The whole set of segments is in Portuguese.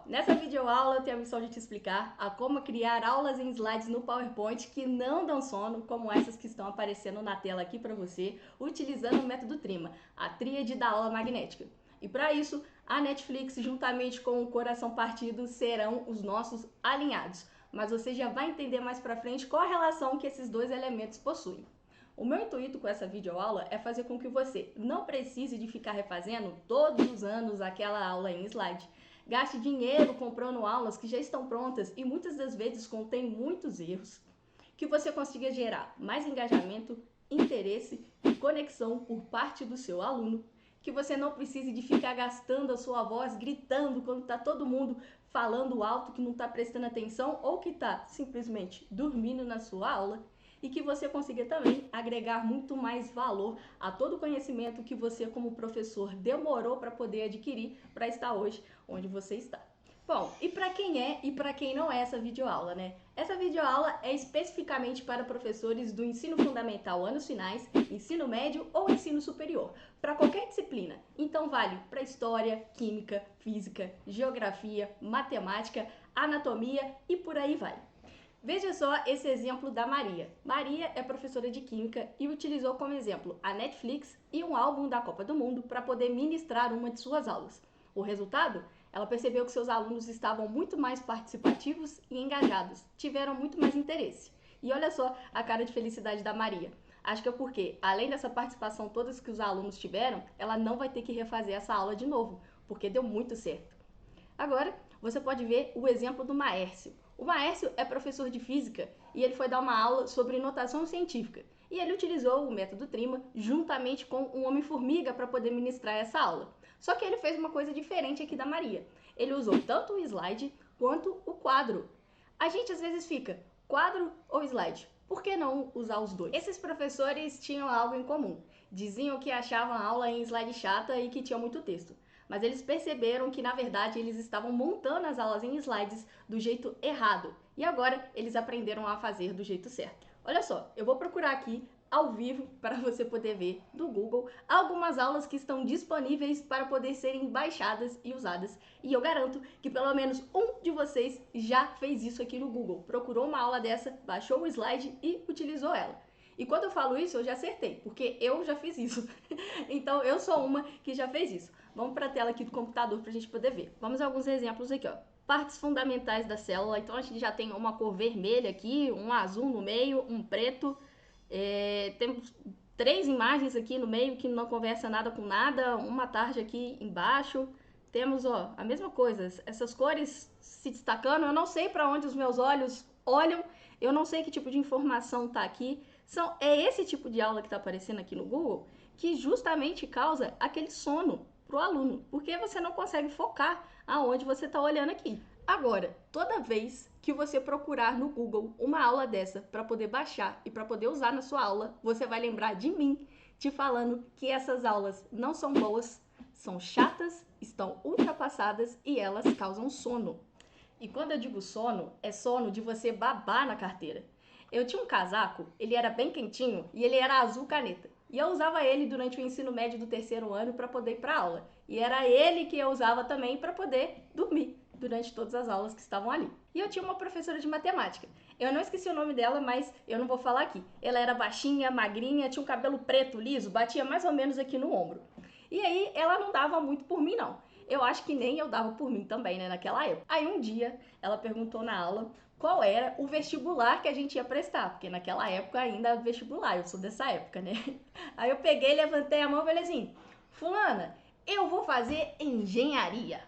Nessa videoaula eu tenho a missão de te explicar a como criar aulas em slides no PowerPoint que não dão sono, como essas que estão aparecendo na tela aqui para você, utilizando o método Trima, a tríade da aula magnética. E para isso, a Netflix, juntamente com o Coração Partido, serão os nossos alinhados. Mas você já vai entender mais para frente qual a relação que esses dois elementos possuem. O meu intuito com essa videoaula é fazer com que você não precise de ficar refazendo todos os anos aquela aula em slide. Gaste dinheiro comprando aulas que já estão prontas e muitas das vezes contêm muitos erros. Que você consiga gerar mais engajamento, interesse e conexão por parte do seu aluno. Que você não precise de ficar gastando a sua voz gritando quando está todo mundo falando alto que não está prestando atenção ou que está simplesmente dormindo na sua aula. E que você consiga também agregar muito mais valor a todo o conhecimento que você, como professor, demorou para poder adquirir para estar hoje onde você está. Bom, e para quem é e para quem não é essa videoaula, né? Essa videoaula é especificamente para professores do ensino fundamental anos finais, ensino médio ou ensino superior, para qualquer disciplina. Então vale para história, química, física, geografia, matemática, anatomia e por aí vai. Veja só esse exemplo da Maria. Maria é professora de Química e utilizou como exemplo a Netflix e um álbum da Copa do Mundo para poder ministrar uma de suas aulas. O resultado? Ela percebeu que seus alunos estavam muito mais participativos e engajados, tiveram muito mais interesse. E olha só a cara de felicidade da Maria. Acho que é porque, além dessa participação toda que os alunos tiveram, ela não vai ter que refazer essa aula de novo, porque deu muito certo. Agora, você pode ver o exemplo do Maércio. O Maércio é professor de física e ele foi dar uma aula sobre notação científica. E ele utilizou o método Trima juntamente com um Homem-Formiga para poder ministrar essa aula. Só que ele fez uma coisa diferente aqui da Maria. Ele usou tanto o slide quanto o quadro. A gente às vezes fica, quadro ou slide? Por que não usar os dois? Esses professores tinham algo em comum. Diziam que achavam a aula em slide chata e que tinha muito texto. Mas eles perceberam que, na verdade, eles estavam montando as aulas em slides do jeito errado. E agora eles aprenderam a fazer do jeito certo. Olha só, eu vou procurar aqui ao vivo para você poder ver do Google algumas aulas que estão disponíveis para poder serem baixadas e usadas. E eu garanto que pelo menos um de vocês já fez isso aqui no Google. Procurou uma aula dessa, baixou o slide e utilizou ela. E quando eu falo isso, eu já acertei, porque eu já fiz isso. Então, eu sou uma que já fez isso. Vamos para a tela aqui do computador para a gente poder ver. Vamos a alguns exemplos aqui, ó. Partes fundamentais da célula. Então, a gente já tem uma cor vermelha aqui, um azul no meio, um preto. Temos 3 imagens aqui no meio que não conversa nada com nada, uma tarja aqui embaixo. Temos, ó, a mesma coisa, essas cores se destacando. Eu não sei para onde os meus olhos olham, eu não sei que tipo de informação está aqui. É esse tipo de aula que está aparecendo aqui no Google que justamente causa aquele sono para o aluno, porque você não consegue focar aonde você está olhando aqui. Agora, toda vez que você procurar no Google uma aula dessa para poder baixar e para poder usar na sua aula, você vai lembrar de mim te falando que essas aulas não são boas, são chatas, estão ultrapassadas e elas causam sono. E quando eu digo sono, é sono de você babar na carteira. Eu tinha um casaco, ele era bem quentinho e ele era azul caneta. E eu usava ele durante o ensino médio do 3º ano para poder ir para aula. E era ele que eu usava também para poder dormir durante todas as aulas que estavam ali. E eu tinha uma professora de matemática. Eu não esqueci o nome dela, mas eu não vou falar aqui. Ela era baixinha, magrinha, tinha um cabelo preto, liso, batia mais ou menos aqui no ombro. E aí ela não dava muito por mim, não. Eu acho que nem eu dava por mim também, né, naquela época. Aí um dia ela perguntou na aula qual era o vestibular que a gente ia prestar, porque naquela época ainda vestibular, eu sou dessa época, né? Aí eu peguei, levantei a mão e falei assim, fulana, eu vou fazer engenharia.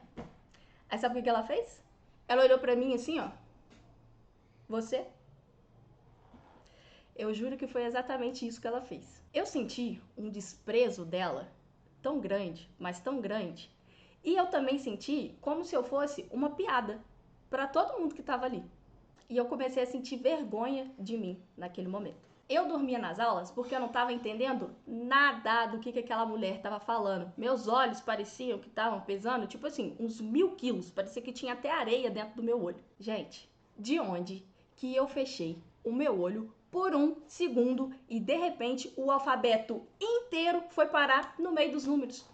Aí sabe o que ela fez? Ela olhou pra mim assim, ó, você? Eu juro que foi exatamente isso que ela fez. Eu senti um desprezo dela tão grande, mas tão grande, e eu também senti como se eu fosse uma piada para todo mundo que estava ali. E eu comecei a sentir vergonha de mim naquele momento. Eu dormia nas aulas porque eu não estava entendendo nada do que aquela mulher estava falando. Meus olhos pareciam que estavam pesando, tipo assim, uns 1000 quilos. Parecia que tinha até areia dentro do meu olho. Gente, de onde que eu fechei o meu olho por 1 segundo e de repente o alfabeto inteiro foi parar no meio dos números,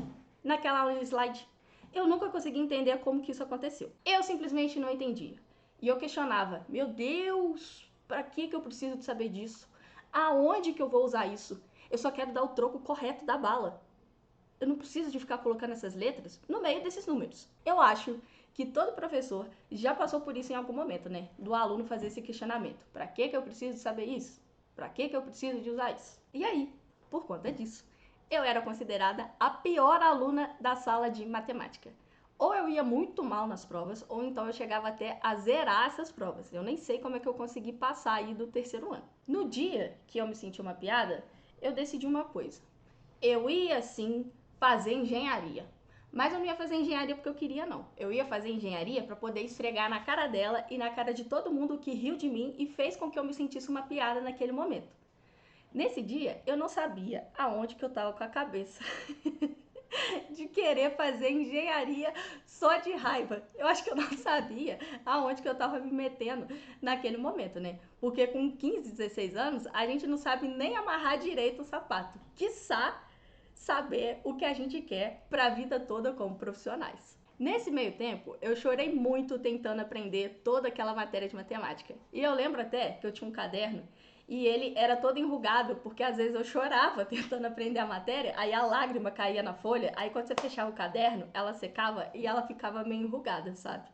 naquela aula de slide? Eu nunca consegui entender como que isso aconteceu. Eu simplesmente não entendia. E eu questionava, meu Deus, pra que eu preciso de saber disso? Aonde que eu vou usar isso? Eu só quero dar o troco correto da bala. Eu não preciso de ficar colocando essas letras no meio desses números. Eu acho que todo professor já passou por isso em algum momento, né? Do aluno fazer esse questionamento. Pra que eu preciso saber isso? Pra que eu preciso de usar isso? E aí, por conta disso, eu era considerada a pior aluna da sala de matemática. Ou eu ia muito mal nas provas, ou então eu chegava até a zerar essas provas. Eu nem sei como é que eu consegui passar aí do terceiro ano. No dia que eu me senti uma piada, eu decidi uma coisa. Eu ia sim fazer engenharia. Mas eu não ia fazer engenharia porque eu queria, não. Eu ia fazer engenharia para poder esfregar na cara dela e na cara de todo mundo que riu de mim e fez com que eu me sentisse uma piada naquele momento. Nesse dia, eu não sabia aonde que eu tava com a cabeça de querer fazer engenharia só de raiva. Eu acho que eu não sabia aonde que eu tava me metendo naquele momento, né? Porque com 15, 16 anos, a gente não sabe nem amarrar direito o sapato. Quiçá saber o que a gente quer para a vida toda como profissionais. Nesse meio tempo, eu chorei muito tentando aprender toda aquela matéria de matemática. E eu lembro até que eu tinha um caderno e ele era todo enrugado, porque às vezes eu chorava tentando aprender a matéria, aí a lágrima caía na folha, aí quando você fechava o caderno, ela secava e ela ficava meio enrugada, sabe?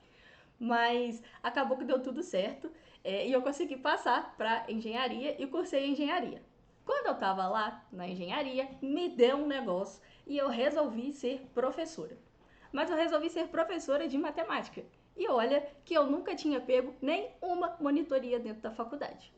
Mas acabou que deu tudo certo e eu consegui passar para engenharia e cursei engenharia. Quando eu estava lá na engenharia, me deu um negócio e eu resolvi ser professora. Mas eu resolvi ser professora de matemática. E olha que eu nunca tinha pego nem uma monitoria dentro da faculdade.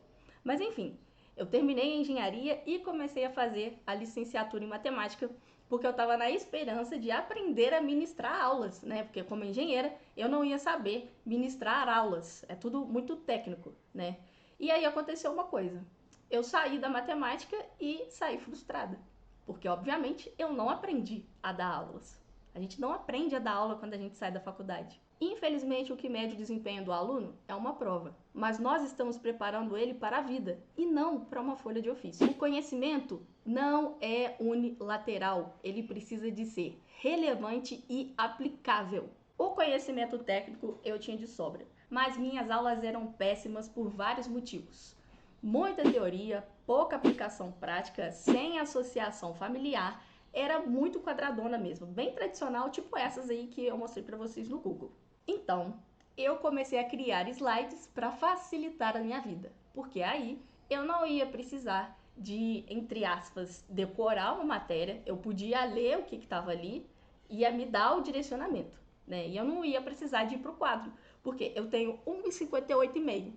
Mas enfim, eu terminei a engenharia e comecei a fazer a licenciatura em matemática, porque eu estava na esperança de aprender a ministrar aulas, né? Porque como engenheira, eu não ia saber ministrar aulas. É tudo muito técnico, né? E aí aconteceu uma coisa. Eu saí da matemática e saí frustrada, porque obviamente eu não aprendi a dar aulas. A gente não aprende a dar aula quando a gente sai da faculdade. Infelizmente, o que mede o desempenho do aluno é uma prova, mas nós estamos preparando ele para a vida e não para uma folha de ofício. O conhecimento não é unilateral, ele precisa de ser relevante e aplicável. O conhecimento técnico eu tinha de sobra, mas minhas aulas eram péssimas por vários motivos. Muita teoria, pouca aplicação prática, sem associação familiar, era muito quadradona mesmo, bem tradicional, tipo essas aí que eu mostrei para vocês no Google. Então, eu comecei a criar slides para facilitar a minha vida, porque aí eu não ia precisar de, entre aspas, decorar uma matéria, eu podia ler o que estava ali e ia me dar o direcionamento, né? E eu não ia precisar de ir para o quadro, porque eu tenho 1,58,5.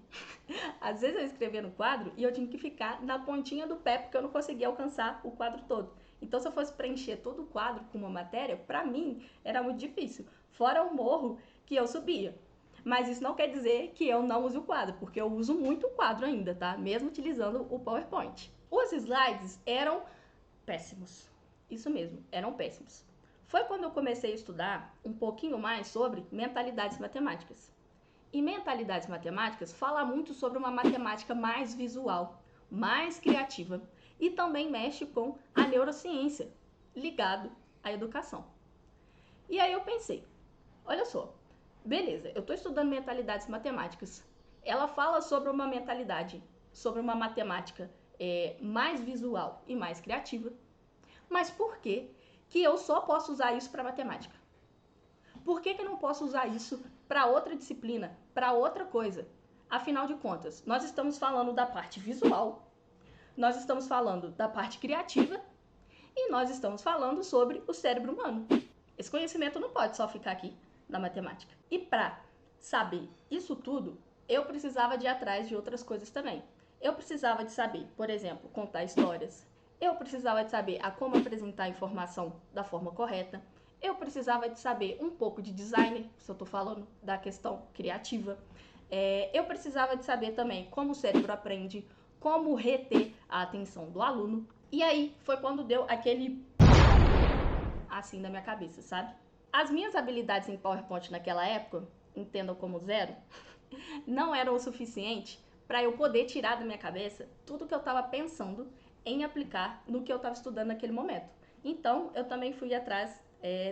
Às vezes eu escrevia no quadro e eu tinha que ficar na pontinha do pé porque eu não conseguia alcançar o quadro todo. Então, se eu fosse preencher todo o quadro com uma matéria, para mim era muito difícil. Fora o morro que eu subia. Mas isso não quer dizer que eu não use o quadro, porque eu uso muito o quadro ainda, tá? Mesmo utilizando o PowerPoint. Os slides eram péssimos. Isso mesmo, eram péssimos. Foi quando eu comecei a estudar um pouquinho mais sobre mentalidades matemáticas. E mentalidades matemáticas fala muito sobre uma matemática mais visual, mais criativa e também mexe com a neurociência, ligado à educação. E aí eu pensei, olha só, beleza, eu estou estudando mentalidades matemáticas. Ela fala sobre uma mentalidade, sobre uma matemática mais visual e mais criativa. Mas por que eu só posso usar isso para matemática? Por que eu não posso usar isso para outra disciplina, para outra coisa? Afinal de contas, nós estamos falando da parte visual, nós estamos falando da parte criativa e nós estamos falando sobre o cérebro humano. Esse conhecimento não pode só ficar aqui na matemática. E para saber isso tudo, eu precisava de ir atrás de outras coisas também. Eu precisava de saber, por exemplo, contar histórias. Eu precisava de saber a como apresentar a informação da forma correta. Eu precisava de saber um pouco de design, se eu estou falando da questão criativa. Eu precisava de saber também como o cérebro aprende, como reter a atenção do aluno. E aí foi quando deu aquele assim na minha cabeça, sabe? As minhas habilidades em PowerPoint naquela época, entendam como zero, não eram o suficiente para eu poder tirar da minha cabeça tudo que eu estava pensando em aplicar no que eu estava estudando naquele momento. Então, eu também fui atrás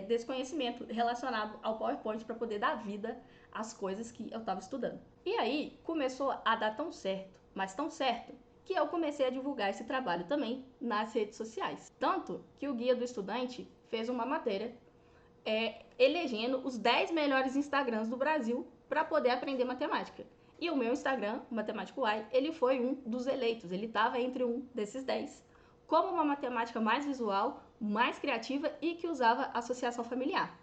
desse conhecimento relacionado ao PowerPoint para poder dar vida às coisas que eu estava estudando. E aí começou a dar tão certo, mas tão certo, que eu comecei a divulgar esse trabalho também nas redes sociais. Tanto que o Guia do Estudante fez uma matéria elegendo os 10 melhores Instagrams do Brasil para poder aprender matemática. E o meu Instagram, Matemático Uai, ele foi um dos eleitos, ele estava entre um desses 10, como uma matemática mais visual, mais criativa e que usava associação familiar.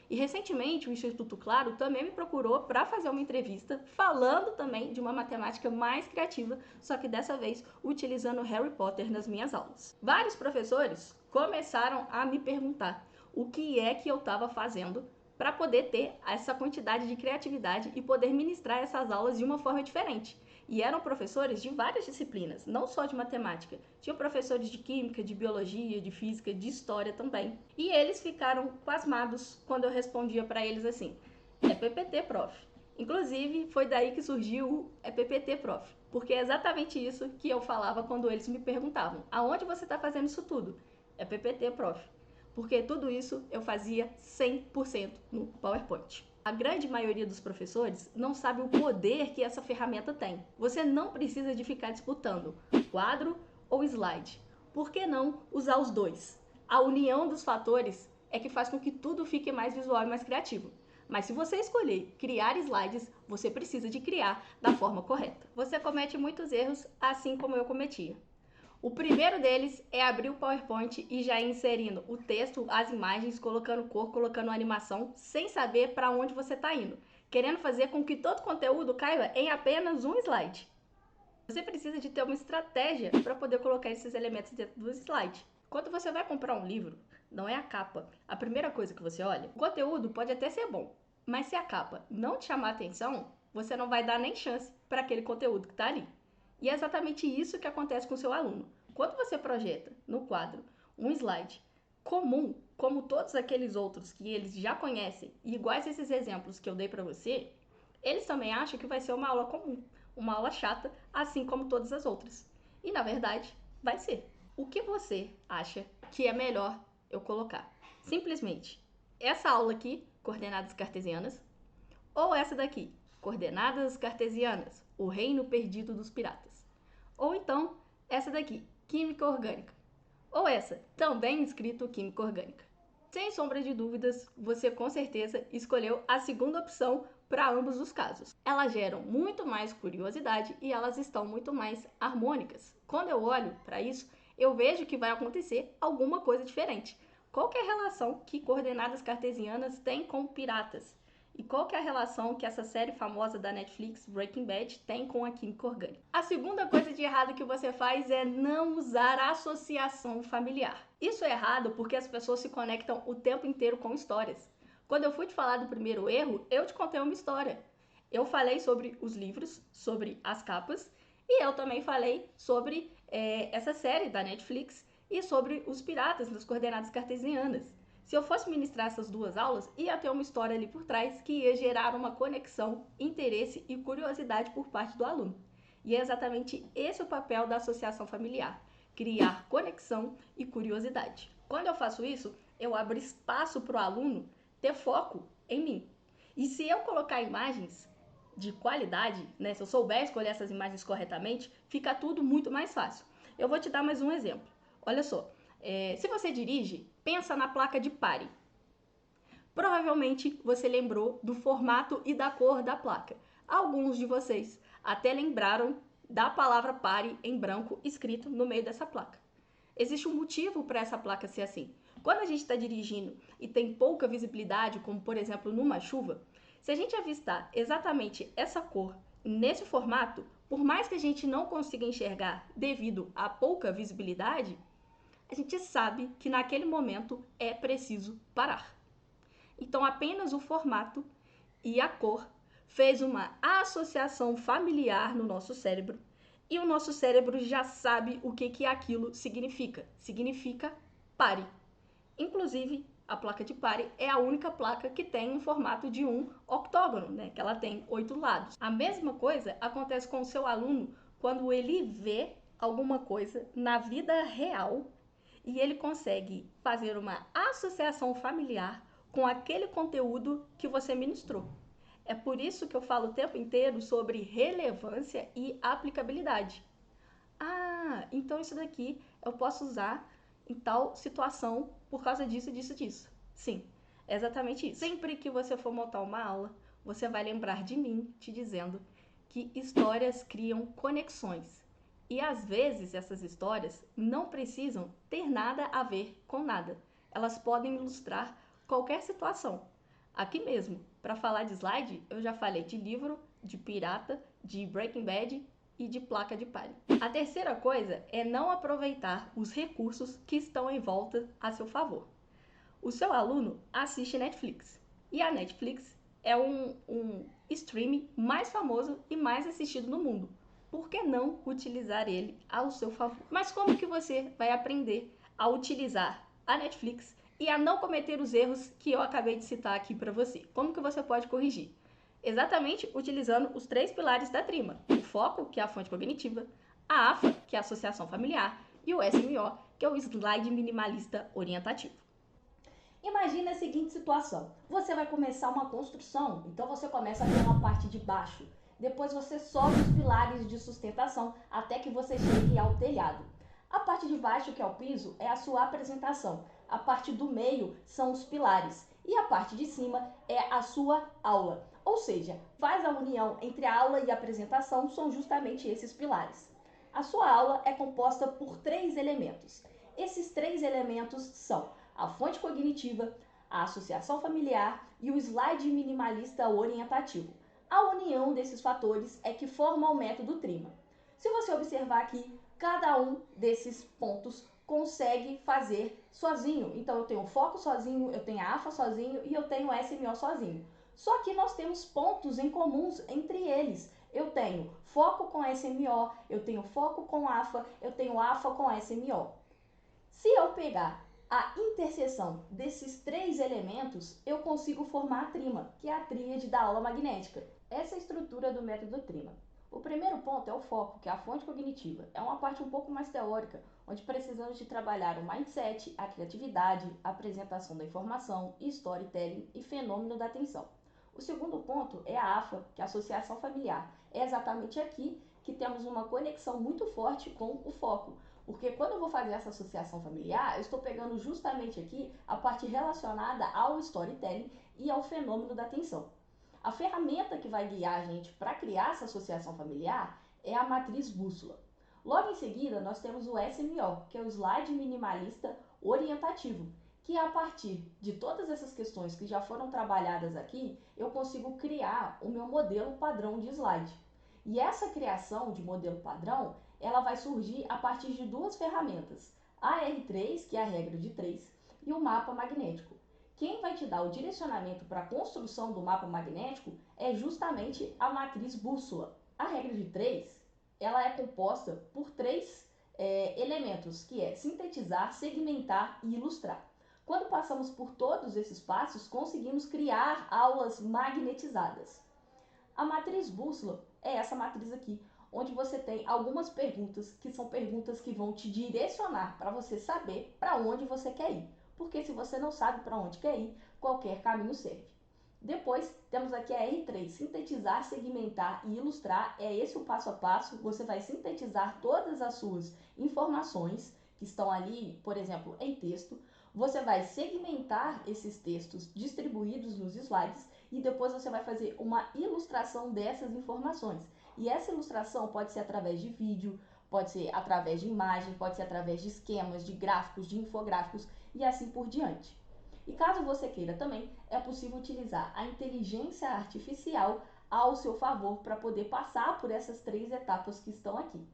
E recentemente o Instituto Claro também me procurou para fazer uma entrevista falando também de uma matemática mais criativa, só que dessa vez utilizando Harry Potter nas minhas aulas. Vários professores começaram a me perguntar o que é que eu estava fazendo para poder ter essa quantidade de criatividade e poder ministrar essas aulas de uma forma diferente. E eram professores de várias disciplinas, não só de matemática. Tinham professores de química, de biologia, de física, de história também. E eles ficaram pasmados quando eu respondia para eles assim: é PPT, prof. Inclusive, foi daí que surgiu o PPT, prof. Porque é exatamente isso que eu falava quando eles me perguntavam: aonde você está fazendo isso tudo? É PPT, prof. Porque tudo isso eu fazia 100% no PowerPoint. A grande maioria dos professores não sabe o poder que essa ferramenta tem. Você não precisa de ficar disputando quadro ou slide. Por que não usar os dois? A união dos fatores é que faz com que tudo fique mais visual e mais criativo. Mas se você escolher criar slides, você precisa de criar da forma correta. Você comete muitos erros, assim como eu cometia. O primeiro deles é abrir o PowerPoint e já ir inserindo o texto, as imagens, colocando cor, colocando animação, sem saber para onde você está indo, querendo fazer com que todo o conteúdo caiba em apenas um slide. Você precisa de ter uma estratégia para poder colocar esses elementos dentro do slide. Quando você vai comprar um livro, não é a capa a primeira coisa que você olha. O conteúdo pode até ser bom, mas se a capa não te chamar a atenção, você não vai dar nem chance para aquele conteúdo que está ali. E é exatamente isso que acontece com o seu aluno. Quando você projeta no quadro um slide comum, como todos aqueles outros que eles já conhecem, e iguais a esses exemplos que eu dei para você, eles também acham que vai ser uma aula comum, uma aula chata, assim como todas as outras. E na verdade, vai ser. O que você acha que é melhor eu colocar? Simplesmente essa aula aqui, coordenadas cartesianas, ou essa daqui, coordenadas cartesianas, o reino perdido dos piratas. Ou então, essa daqui, química orgânica. Ou essa, também escrito química orgânica. Sem sombra de dúvidas, você com certeza escolheu a segunda opção para ambos os casos. Elas geram muito mais curiosidade e elas estão muito mais harmônicas. Quando eu olho para isso, eu vejo que vai acontecer alguma coisa diferente. Qual que é a relação que coordenadas cartesianas têm com piratas? E qual que é a relação que essa série famosa da Netflix, Breaking Bad, tem com a química orgânica? A segunda coisa de errado que você faz é não usar a associação familiar. Isso é errado porque as pessoas se conectam o tempo inteiro com histórias. Quando eu fui te falar do primeiro erro, eu te contei uma história. Eu falei sobre os livros, sobre as capas, e eu também falei sobre essa série da Netflix e sobre os piratas das coordenadas cartesianas. Se eu fosse ministrar essas duas aulas, ia ter uma história ali por trás que ia gerar uma conexão, interesse e curiosidade por parte do aluno. E é exatamente esse o papel da associação familiar: criar conexão e curiosidade. Quando eu faço isso, eu abro espaço para o aluno ter foco em mim. E se eu colocar imagens de qualidade, né, se eu souber escolher essas imagens corretamente, fica tudo muito mais fácil. Eu vou te dar mais um exemplo. Olha só. Se você dirige, pensa na placa de pare. Provavelmente você lembrou do formato e da cor da placa. Alguns de vocês até lembraram da palavra pare em branco escrito no meio dessa placa. Existe um motivo para essa placa ser assim. Quando a gente está dirigindo e tem pouca visibilidade, como por exemplo numa chuva, se a gente avistar exatamente essa cor nesse formato, por mais que a gente não consiga enxergar devido à pouca visibilidade, a gente sabe que naquele momento é preciso parar. Então, apenas o formato e a cor fez uma associação familiar no nosso cérebro e o nosso cérebro já sabe o que aquilo significa. Significa pare. Inclusive, a placa de pare é a única placa que tem um formato de um octógono, né? Que ela tem 8 lados. A mesma coisa acontece com o seu aluno quando ele vê alguma coisa na vida real e ele consegue fazer uma associação familiar com aquele conteúdo que você ministrou. É por isso que eu falo o tempo inteiro sobre relevância e aplicabilidade. Ah, então isso daqui eu posso usar em tal situação por causa disso, disso, disso. Sim, é exatamente isso. Sempre que você for montar uma aula, você vai lembrar de mim te dizendo que histórias criam conexões. E às vezes essas histórias não precisam ter nada a ver com nada. Elas podem ilustrar qualquer situação. Aqui mesmo, para falar de slide, eu já falei de livro, de pirata, de Breaking Bad e de placa de palha. A terceira coisa é não aproveitar os recursos que estão em volta a seu favor. O seu aluno assiste Netflix e a Netflix é um streaming mais famoso e mais assistido no mundo. Por que não utilizar ele ao seu favor? Mas como que você vai aprender a utilizar a Netflix e a não cometer os erros que eu acabei de citar aqui para você? Como que você pode corrigir? Exatamente utilizando os 3 pilares da Trima: o foco, que é a fonte cognitiva, a AFA, que é a associação familiar, e o SMO, que é o slide minimalista orientativo. Imagine a seguinte situação: você vai começar uma construção, então você começa pela parte de baixo, depois você sobe os pilares de sustentação até que você chegue ao telhado. A parte de baixo, que é o piso, é a sua apresentação. A parte do meio são os pilares e a parte de cima é a sua aula. Ou seja, faz a união entre a aula e a apresentação, são justamente esses pilares. A sua aula é composta por 3 elementos. Esses 3 elementos são a fonte cognitiva, a associação familiar e o slide minimalista orientativo. A união desses fatores é que forma o método Trima. Se você observar aqui, cada um desses pontos consegue fazer sozinho. Então eu tenho o foco sozinho, eu tenho a AFA sozinho e eu tenho o SMO sozinho. Só que nós temos pontos em comuns entre eles. Eu tenho foco com SMO, eu tenho foco com AFA, eu tenho AFA com SMO. Se eu pegar a interseção desses 3 elementos, eu consigo formar a trima, que é a tríade da aula magnética. Essa é a estrutura do método Trima. O primeiro ponto é o foco, que é a fonte cognitiva. É uma parte um pouco mais teórica, onde precisamos de trabalhar o mindset, a criatividade, a apresentação da informação, storytelling e fenômeno da atenção. O segundo ponto é a AFA, que é a associação familiar. É exatamente aqui que temos uma conexão muito forte com o foco. Porque quando eu vou fazer essa associação familiar, eu estou pegando justamente aqui a parte relacionada ao storytelling e ao fenômeno da atenção. A ferramenta que vai guiar a gente para criar essa associação familiar é a matriz bússola. Logo em seguida, nós temos o SMO, que é o slide minimalista orientativo, que a partir de todas essas questões que já foram trabalhadas aqui, eu consigo criar o meu modelo padrão de slide. E essa criação de modelo padrão, ela vai surgir a partir de 2 ferramentas, a R3, que é a regra de 3, e o mapa magnético. Quem vai te dar o direcionamento para a construção do mapa magnético é justamente a matriz bússola. A regra de 3, ela é composta por 3 elementos, que é sintetizar, segmentar e ilustrar. Quando passamos por todos esses passos, conseguimos criar aulas magnetizadas. A matriz bússola é essa matriz aqui, onde você tem algumas perguntas que são perguntas que vão te direcionar para você saber para onde você quer ir. Porque se você não sabe para onde quer ir, qualquer caminho serve. Depois temos aqui a R3, sintetizar, segmentar e ilustrar. É esse o passo a passo. Você vai sintetizar todas as suas informações que estão ali, por exemplo, em texto. Você vai segmentar esses textos distribuídos nos slides e depois você vai fazer uma ilustração dessas informações. E essa ilustração pode ser através de vídeo, pode ser através de imagem, pode ser através de esquemas, de gráficos, de infográficos e assim por diante. E caso você queira também, é possível utilizar a inteligência artificial ao seu favor para poder passar por essas 3 etapas que estão aqui.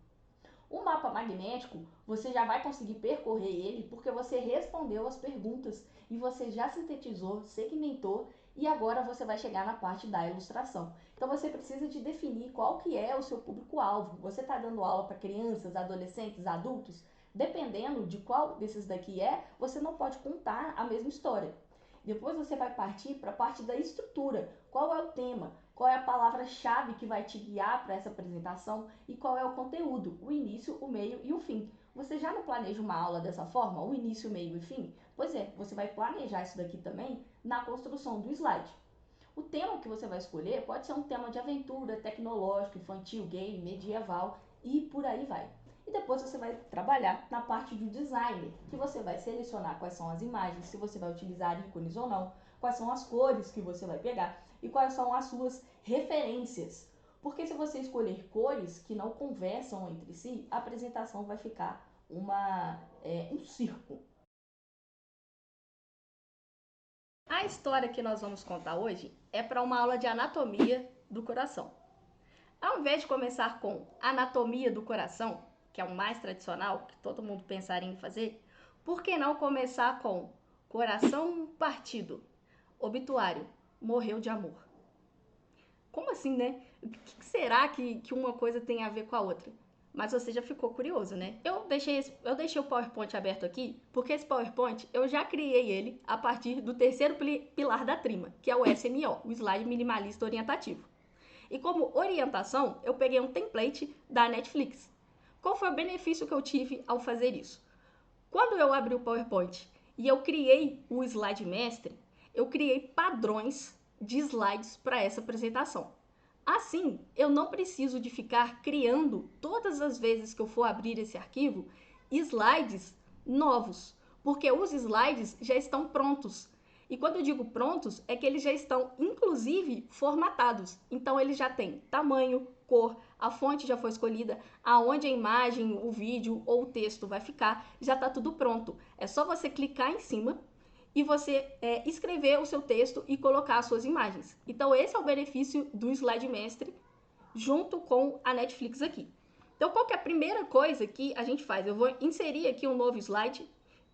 O mapa magnético, você já vai conseguir percorrer ele porque você respondeu as perguntas e você já sintetizou, segmentou e agora você vai chegar na parte da ilustração. Então você precisa de definir qual que é o seu público-alvo. Você está dando aula para crianças, adolescentes, adultos? Dependendo de qual desses daqui você não pode contar a mesma história. Depois você vai partir para a parte da estrutura. Qual é o tema? Qual é a palavra-chave que vai te guiar para essa apresentação e qual é o conteúdo, o início, o meio e o fim. Você já não planeja uma aula dessa forma, o início, meio e fim? Pois é, você vai planejar isso daqui também na construção do slide. O tema que você vai escolher pode ser um tema de aventura, tecnológico, infantil, game, medieval e por aí vai. E depois você vai trabalhar na parte do design, que você vai selecionar quais são as imagens, se você vai utilizar ícones ou não, quais são as cores que você vai pegar e quais são as suas referências. Porque se você escolher cores que não conversam entre si, a apresentação vai ficar um circo. A história que nós vamos contar hoje é para uma aula de anatomia do coração. Ao invés de começar com anatomia do coração, que é o mais tradicional, que todo mundo pensaria em fazer, por que não começar com coração partido, obituário, morreu de amor? Como assim, né? O que será que uma coisa tem a ver com a outra? Mas você já ficou curioso, né? Eu deixei o PowerPoint aberto aqui, porque esse PowerPoint eu já criei ele a partir do terceiro pilar da Trima, que é o SMO, o Slide Minimalista Orientativo. E como orientação, eu peguei um template da Netflix. Qual foi o benefício que eu tive ao fazer isso? Quando eu abri o PowerPoint e eu criei o slide mestre, eu criei padrões de slides para essa apresentação. Assim, eu não preciso de ficar criando, todas as vezes que eu for abrir esse arquivo, slides novos, porque os slides já estão prontos. E quando eu digo prontos, é que eles já estão, inclusive, formatados. Então, eles já têm tamanho, cor, a fonte já foi escolhida, aonde a imagem, o vídeo ou o texto vai ficar, já está tudo pronto. É só você clicar em cima e você escrever o seu texto e colocar as suas imagens. Então, esse é o benefício do Slide Mestre junto com a Netflix aqui. Então, qual que é a primeira coisa que a gente faz? Eu vou inserir aqui um novo slide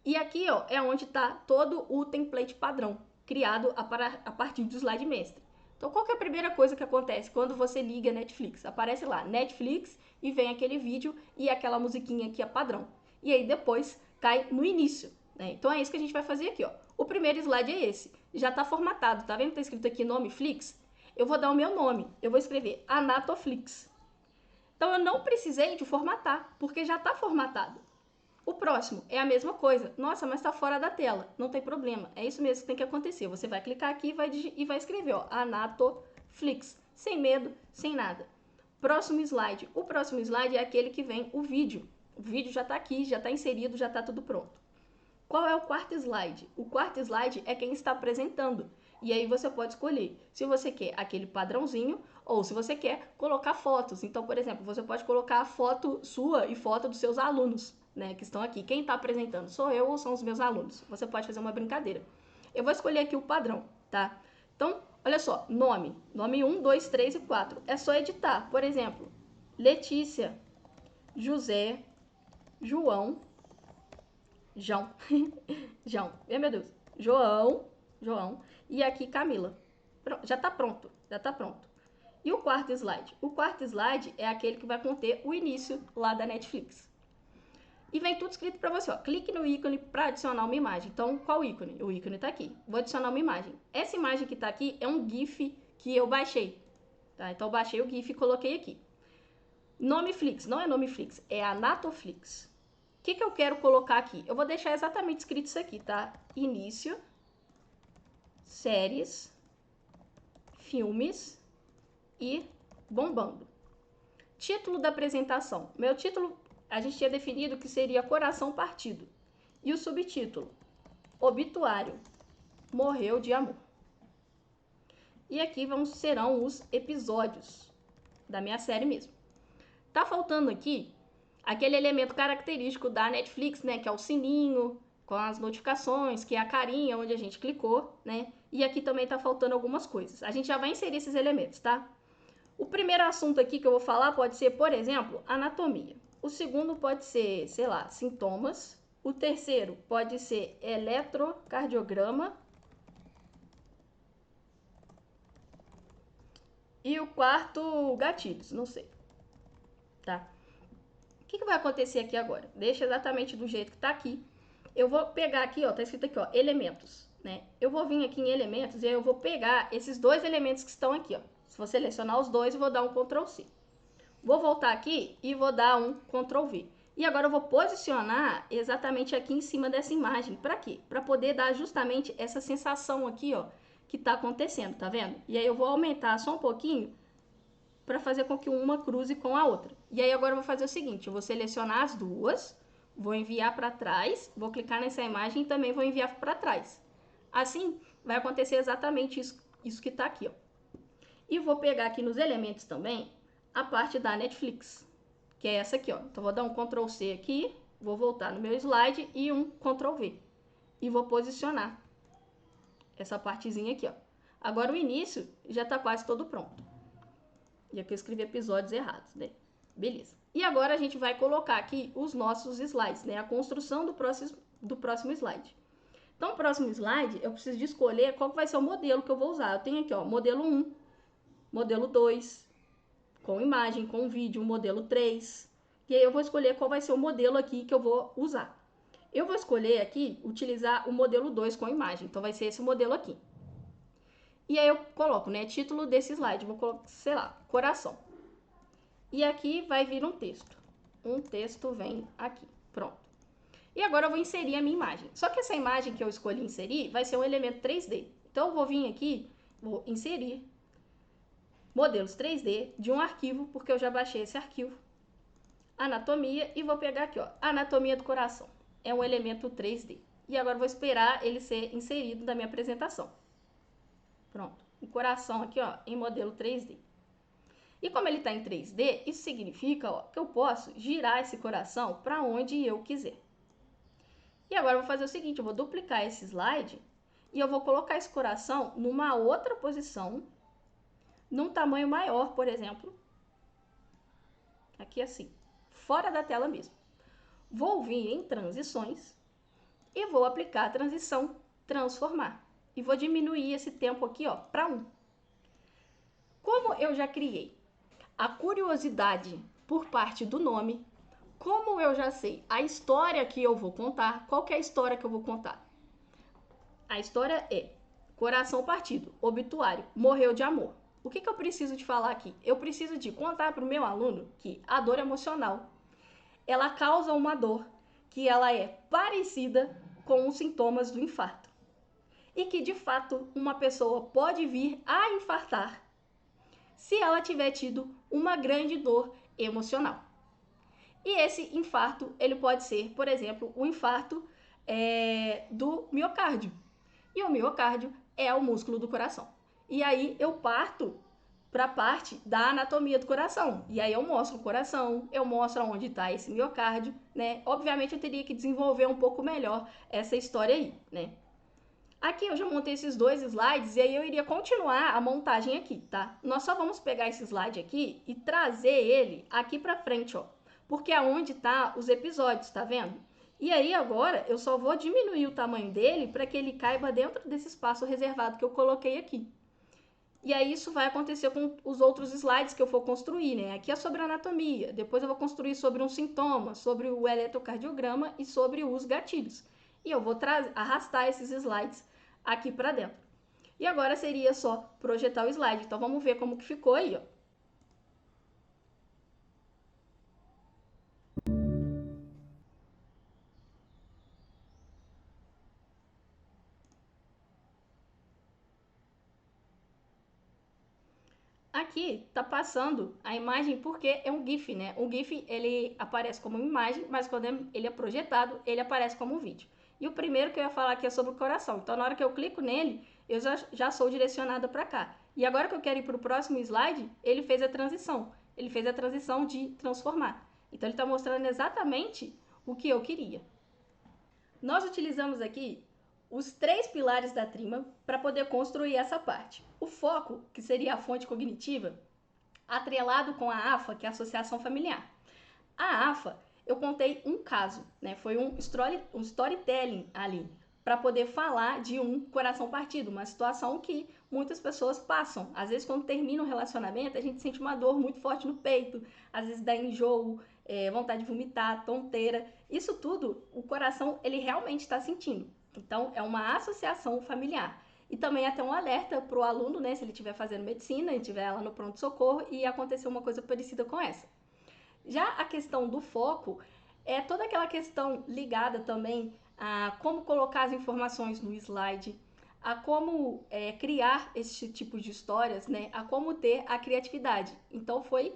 e aqui ó, é onde está todo o template padrão criado a partir do Slide Mestre. Então, qual que é a primeira coisa que acontece quando você liga a Netflix? Aparece lá, Netflix, e vem aquele vídeo e aquela musiquinha que é padrão. E aí depois cai no início, né? Então é isso que a gente vai fazer aqui, ó. O primeiro slide é esse. Já está formatado, tá vendo que tá escrito aqui nome Flix? Eu vou dar o meu nome, eu vou escrever Anatoflix. Então eu não precisei de formatar, porque já está formatado. O próximo é a mesma coisa. Nossa, mas está fora da tela. Não tem problema. É isso mesmo que tem que acontecer. Você vai clicar aqui e vai escrever, ó, Anatoflix. Sem medo, sem nada. Próximo slide. O próximo slide é aquele que vem o vídeo. O vídeo já está aqui, já está inserido, já está tudo pronto. Qual é o quarto slide? O quarto slide é quem está apresentando. E aí você pode escolher se você quer aquele padrãozinho ou se você quer colocar fotos. Então, por exemplo, você pode colocar a foto sua e foto dos seus alunos, né, que estão aqui. Quem está apresentando? Sou eu ou são os meus alunos? Você pode fazer uma brincadeira. Eu vou escolher aqui o padrão, tá? Então, olha só, nome 1, 2, 3 e 4. É só editar. Por exemplo, Letícia, José, João, João, João, meu Deus, João, e aqui Camila. Pronto, já tá pronto, já tá pronto. E o quarto slide? O quarto slide é aquele que vai conter o início lá da Netflix. E vem tudo escrito para você, ó. Clique no ícone para adicionar uma imagem. Então, qual ícone? O ícone tá aqui. Vou adicionar uma imagem. Essa imagem que tá aqui é um GIF que eu baixei, tá? Então, eu baixei o GIF e coloquei aqui. Nome Flix, não é nome Flix, é Anatoflix. O que eu quero colocar aqui? Eu vou deixar exatamente escrito isso aqui, tá? Início, séries, filmes e bombando. Título da apresentação. Meu título, a gente tinha definido que seria Coração Partido. E o subtítulo, Obituário, morreu de amor. E aqui serão os episódios da minha série mesmo. Tá faltando aqui aquele elemento característico da Netflix, né, que é o sininho com as notificações, que é a carinha onde a gente clicou, né? E aqui também tá faltando algumas coisas. A gente já vai inserir esses elementos, tá? O primeiro assunto aqui que eu vou falar pode ser, por exemplo, anatomia. O segundo pode ser, sei lá, sintomas. O terceiro pode ser eletrocardiograma. E o quarto, gatilhos, não sei. Tá? O que vai acontecer aqui agora? Deixa exatamente do jeito que tá aqui. Eu vou pegar aqui, ó, tá escrito aqui, ó, elementos, né? Eu vou vir aqui em elementos e aí eu vou pegar esses dois elementos que estão aqui, ó. Se eu selecionar os dois, eu vou dar um Ctrl+C. Vou voltar aqui e vou dar um Ctrl+V. E agora eu vou posicionar exatamente aqui em cima dessa imagem. Para quê? Para poder dar justamente essa sensação aqui, ó, que tá acontecendo, tá vendo? E aí eu vou aumentar só um pouquinho para fazer com que uma cruze com a outra. E aí agora eu vou fazer o seguinte, eu vou selecionar as duas, vou enviar para trás, vou clicar nessa imagem e também vou enviar para trás. Assim, vai acontecer exatamente isso que tá aqui, ó. E vou pegar aqui nos elementos também a parte da Netflix, que é essa aqui, ó. Então, vou dar um Ctrl C aqui, vou voltar no meu slide e um Ctrl V. E vou posicionar essa partezinha aqui, ó. Agora, o início já tá quase todo pronto. E aqui eu escrevi episódios errados, né? Beleza. E agora a gente vai colocar aqui os nossos slides, né? A construção do próximo slide. Então, o próximo slide, eu preciso de escolher qual vai ser o modelo que eu vou usar. Eu tenho aqui, ó, modelo 1, modelo 2, com imagem, com vídeo, modelo 3. E aí eu vou escolher qual vai ser o modelo aqui que eu vou usar. Eu vou escolher aqui, utilizar o modelo 2 com imagem. Então, vai ser esse modelo aqui. E aí eu coloco, né, título desse slide. Vou colocar, sei lá, coração. E aqui vai vir um texto. Um texto vem aqui. Pronto. E agora eu vou inserir a minha imagem. Só que essa imagem que eu escolhi inserir vai ser um elemento 3D. Então, eu vou vir aqui, vou inserir modelos 3D de um arquivo, porque eu já baixei esse arquivo. Anatomia, e vou pegar aqui, ó, anatomia do coração. É um elemento 3D. E agora eu vou esperar ele ser inserido na minha apresentação. Pronto. O coração aqui, ó, em modelo 3D. E como ele está em 3D, isso significa, ó, que eu posso girar esse coração para onde eu quiser. E agora eu vou fazer o seguinte, eu vou duplicar esse slide e eu vou colocar esse coração numa outra posição, num tamanho maior, por exemplo. Aqui assim, fora da tela mesmo. Vou vir em transições e vou aplicar a transição transformar. E vou diminuir esse tempo aqui, ó, para 1. Como eu já criei a curiosidade por parte do nome, como eu já sei a história que eu vou contar, qual que é a história que eu vou contar? A história é coração partido, obituário, morreu de amor. O que eu preciso de falar aqui? Eu preciso de contar para o meu aluno que a dor emocional, ela causa uma dor que ela é parecida com os sintomas do infarto. E que, de fato, uma pessoa pode vir a infartar se ela tiver tido uma grande dor emocional. E esse infarto, ele pode ser, por exemplo, o infarto do miocárdio. E o miocárdio é o músculo do coração. E aí eu parto para a parte da anatomia do coração. E aí eu mostro o coração, eu mostro onde está esse miocárdio, né? Obviamente eu teria que desenvolver um pouco melhor essa história aí, né? Aqui eu já montei esses 2 slides e aí eu iria continuar a montagem aqui, tá? Nós só vamos pegar esse slide aqui e trazer ele aqui para frente, ó. Porque é onde tá os episódios, tá vendo? E aí agora eu só vou diminuir o tamanho dele para que ele caiba dentro desse espaço reservado que eu coloquei aqui. E aí isso vai acontecer com os outros slides que eu for construir, né? Aqui é sobre anatomia, depois eu vou construir sobre um sintoma, sobre o eletrocardiograma e sobre os gatilhos. E eu vou arrastar esses slides aqui para dentro. E agora seria só projetar o slide. Então vamos ver como que ficou aí, ó. Aqui tá passando a imagem porque é um GIF, né? O GIF, ele aparece como imagem, mas quando ele é projetado, ele aparece como um vídeo. E o primeiro que eu ia falar aqui é sobre o coração. Então, na hora que eu clico nele, eu já sou direcionada para cá. E agora que eu quero ir para o próximo slide, ele fez a transição. Ele fez a transição de transformar. Então, ele está mostrando exatamente o que eu queria. Nós utilizamos aqui os 3 pilares da Trima para poder construir essa parte. O foco, que seria a fonte cognitiva, atrelado com a AFA, que é a associação familiar. A AFA, eu contei um caso, né? Foi um storytelling ali, para poder falar de um coração partido, uma situação que muitas pessoas passam. Às vezes, quando termina um relacionamento, a gente sente uma dor muito forte no peito, às vezes dá enjoo, vontade de vomitar, tonteira. Isso tudo, o coração, ele realmente está sentindo. Então, é uma associação familiar. E também até um alerta para o aluno, né, se ele estiver fazendo medicina e estiver lá no pronto-socorro e acontecer uma coisa parecida com essa. Já a questão do foco é toda aquela questão ligada também a como colocar as informações no slide, a como criar esse tipo de histórias, né? A como ter a criatividade. Então foi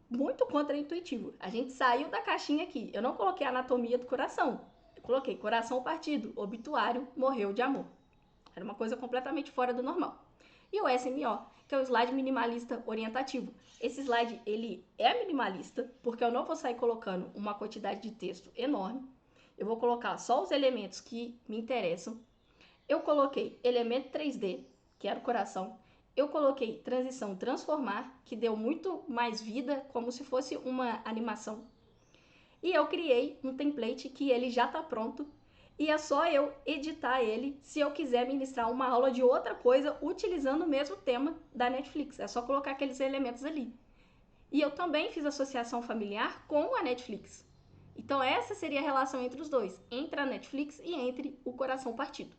muito contraintuitivo. A gente saiu da caixinha aqui. Eu não coloquei a anatomia do coração. Eu coloquei coração partido, obituário, morreu de amor. Era uma coisa completamente fora do normal. E o SMO, que é o slide minimalista orientativo. Esse slide, ele é minimalista, porque eu não vou sair colocando uma quantidade de texto enorme. Eu vou colocar só os elementos que me interessam. Eu coloquei elemento 3D, que era o coração. Eu coloquei transição transformar, que deu muito mais vida, como se fosse uma animação. E eu criei um template que ele já está pronto. E é só eu editar ele se eu quiser ministrar uma aula de outra coisa utilizando o mesmo tema da Netflix. É só colocar aqueles elementos ali. E eu também fiz associação familiar com a Netflix. Então essa seria a relação entre os dois, entre a Netflix e entre o Coração Partido.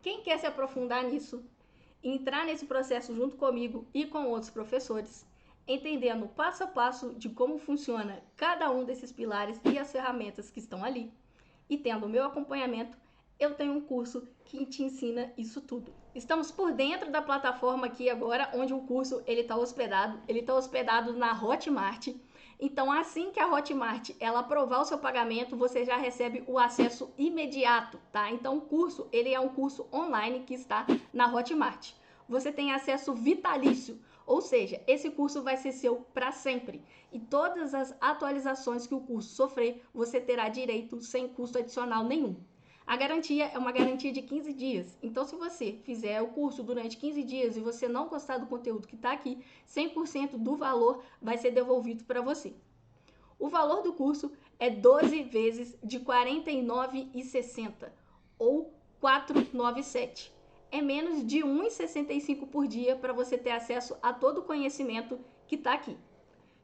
Quem quer se aprofundar nisso, entrar nesse processo junto comigo e com outros professores, entendendo passo a passo de como funciona cada um desses pilares e as ferramentas que estão ali, e tendo o meu acompanhamento, eu tenho um curso que te ensina isso tudo. Estamos por dentro da plataforma aqui agora, onde o curso ele está hospedado. Ele está hospedado na Hotmart. Então, assim que a Hotmart ela aprovar o seu pagamento, você já recebe o acesso imediato, tá? Então, o curso ele é um curso online que está na Hotmart. Você tem acesso vitalício, ou seja, esse curso vai ser seu para sempre. E todas as atualizações que o curso sofrer, você terá direito sem custo adicional nenhum. A garantia é uma garantia de 15 dias. Então, se você fizer o curso durante 15 dias e você não gostar do conteúdo que está aqui, 100% do valor vai ser devolvido para você. O valor do curso é 12 vezes de R$ 49,60 ou 497. É menos de R$ 1,65 por dia para você ter acesso a todo o conhecimento que está aqui.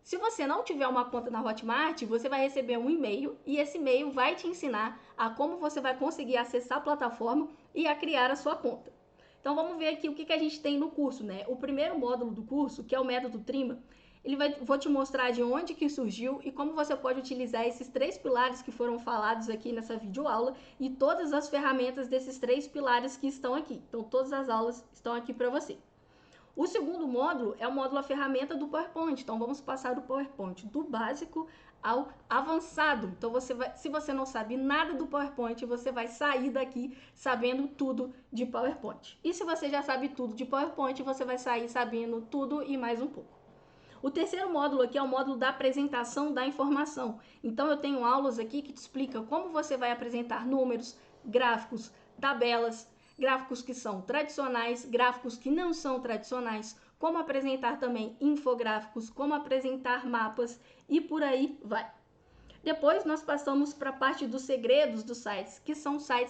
Se você não tiver uma conta na Hotmart, você vai receber um e-mail e esse e-mail vai te ensinar a como você vai conseguir acessar a plataforma e a criar a sua conta. Então vamos ver aqui o que a gente tem no curso, né? O primeiro módulo do curso, que é o método Trima, vou te mostrar de onde que surgiu e como você pode utilizar esses 3 pilares que foram falados aqui nessa videoaula e todas as ferramentas desses 3 pilares que estão aqui. Então todas as aulas estão aqui para você. O segundo módulo é o módulo a ferramenta do PowerPoint. Então, vamos passar do PowerPoint do básico ao avançado. Então, se você não sabe nada do PowerPoint, você vai sair daqui sabendo tudo de PowerPoint. E se você já sabe tudo de PowerPoint, você vai sair sabendo tudo e mais um pouco. O terceiro módulo aqui é o módulo da apresentação da informação. Então, eu tenho aulas aqui que te explicam como você vai apresentar números, gráficos, tabelas, gráficos que são tradicionais, gráficos que não são tradicionais, como apresentar também infográficos, como apresentar mapas e por aí vai. Depois nós passamos para a parte dos segredos dos sites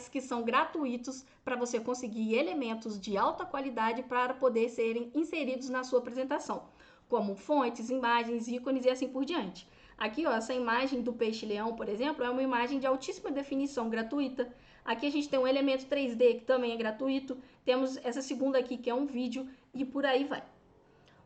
que são gratuitos para você conseguir elementos de alta qualidade para poder serem inseridos na sua apresentação, como fontes, imagens, ícones e assim por diante. Aqui, ó, essa imagem do peixe-leão, por exemplo, é uma imagem de altíssima definição gratuita. Aqui a gente tem um elemento 3D que também é gratuito. Temos essa segunda aqui que é um vídeo e por aí vai.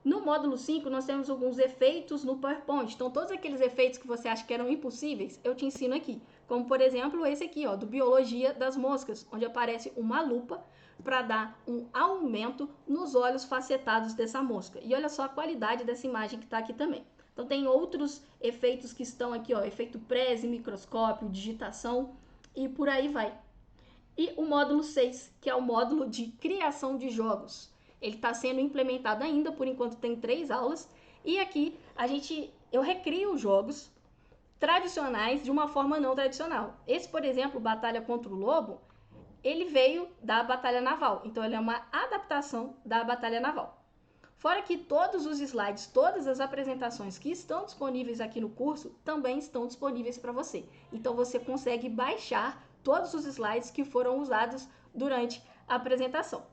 No módulo 5, nós temos alguns efeitos no PowerPoint. Então, todos aqueles efeitos que você acha que eram impossíveis, eu te ensino aqui. Como, por exemplo, esse aqui, ó, do Biologia das Moscas, onde aparece uma lupa para dar um aumento nos olhos facetados dessa mosca. E olha só a qualidade dessa imagem que está aqui também. Então, tem outros efeitos que estão aqui, ó, efeito prese, microscópio, digitação e por aí vai. E o módulo 6, que é o módulo de criação de jogos. Ele está sendo implementado ainda, por enquanto tem 3 aulas. E aqui eu recrio jogos tradicionais de uma forma não tradicional. Esse, por exemplo, Batalha contra o Lobo, ele veio da Batalha Naval. Então, ele é uma adaptação da Batalha Naval. Fora que todos os slides, todas as apresentações que estão disponíveis aqui no curso, também estão disponíveis para você. Então, você consegue baixar todos os slides que foram usados durante a apresentação.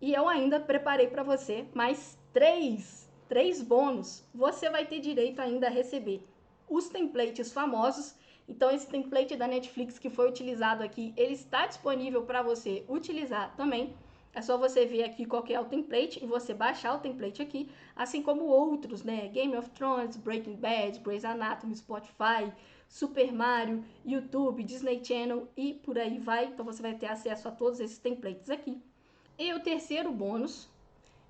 E eu ainda preparei para você mais 3 bônus. Você vai ter direito ainda a receber os templates famosos. Então, esse template da Netflix que foi utilizado aqui, ele está disponível para você utilizar também. É só você ver aqui qual que é o template e você baixar o template aqui, assim como outros, né? Game of Thrones, Breaking Bad, Grey's Anatomy, Spotify, Super Mario, YouTube, Disney Channel e por aí vai. Então você vai ter acesso a todos esses templates aqui. E o terceiro bônus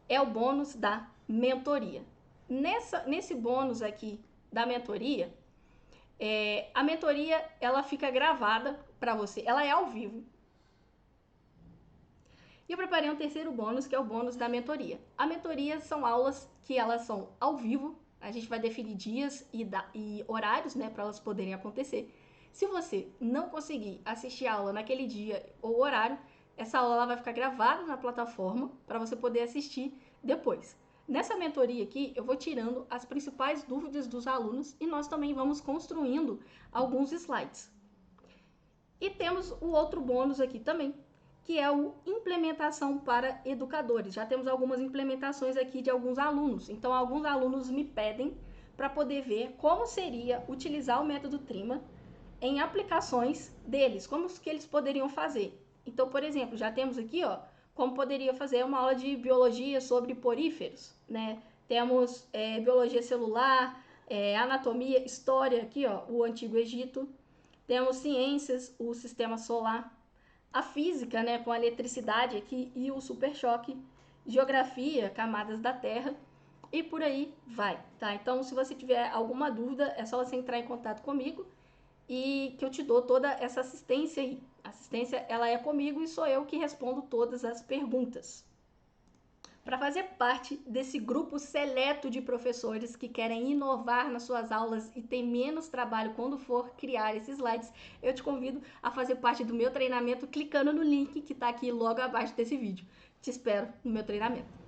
é o bônus da mentoria. Nesse bônus aqui da mentoria, a mentoria ela fica gravada para você, ela é ao vivo. E eu preparei um terceiro bônus, que é o bônus da mentoria. A mentoria são aulas que elas são ao vivo, a gente vai definir dias e horários, né, para elas poderem acontecer. Se você não conseguir assistir a aula naquele dia ou horário, essa aula ela vai ficar gravada na plataforma para você poder assistir depois. Nessa mentoria aqui, eu vou tirando as principais dúvidas dos alunos e nós também vamos construindo alguns slides. E temos o outro bônus aqui também, que é o implementação para educadores. Já temos algumas implementações aqui de alguns alunos. Então, alguns alunos me pedem para poder ver como seria utilizar o método Trima em aplicações deles, como que eles poderiam fazer. Então, por exemplo, já temos aqui, ó, como poderia fazer uma aula de biologia sobre poríferos, né? Temos biologia celular, anatomia, história aqui, ó, o Antigo Egito. Temos ciências, o sistema solar, a física, né, com a eletricidade aqui e o super choque, geografia, camadas da Terra e por aí vai, tá? Então, se você tiver alguma dúvida, é só você entrar em contato comigo e que eu te dou toda essa assistência aí. A assistência, ela é comigo e sou eu que respondo todas as perguntas. Para fazer parte desse grupo seleto de professores que querem inovar nas suas aulas e ter menos trabalho quando for criar esses slides, eu te convido a fazer parte do meu treinamento clicando no link que está aqui logo abaixo desse vídeo. Te espero no meu treinamento.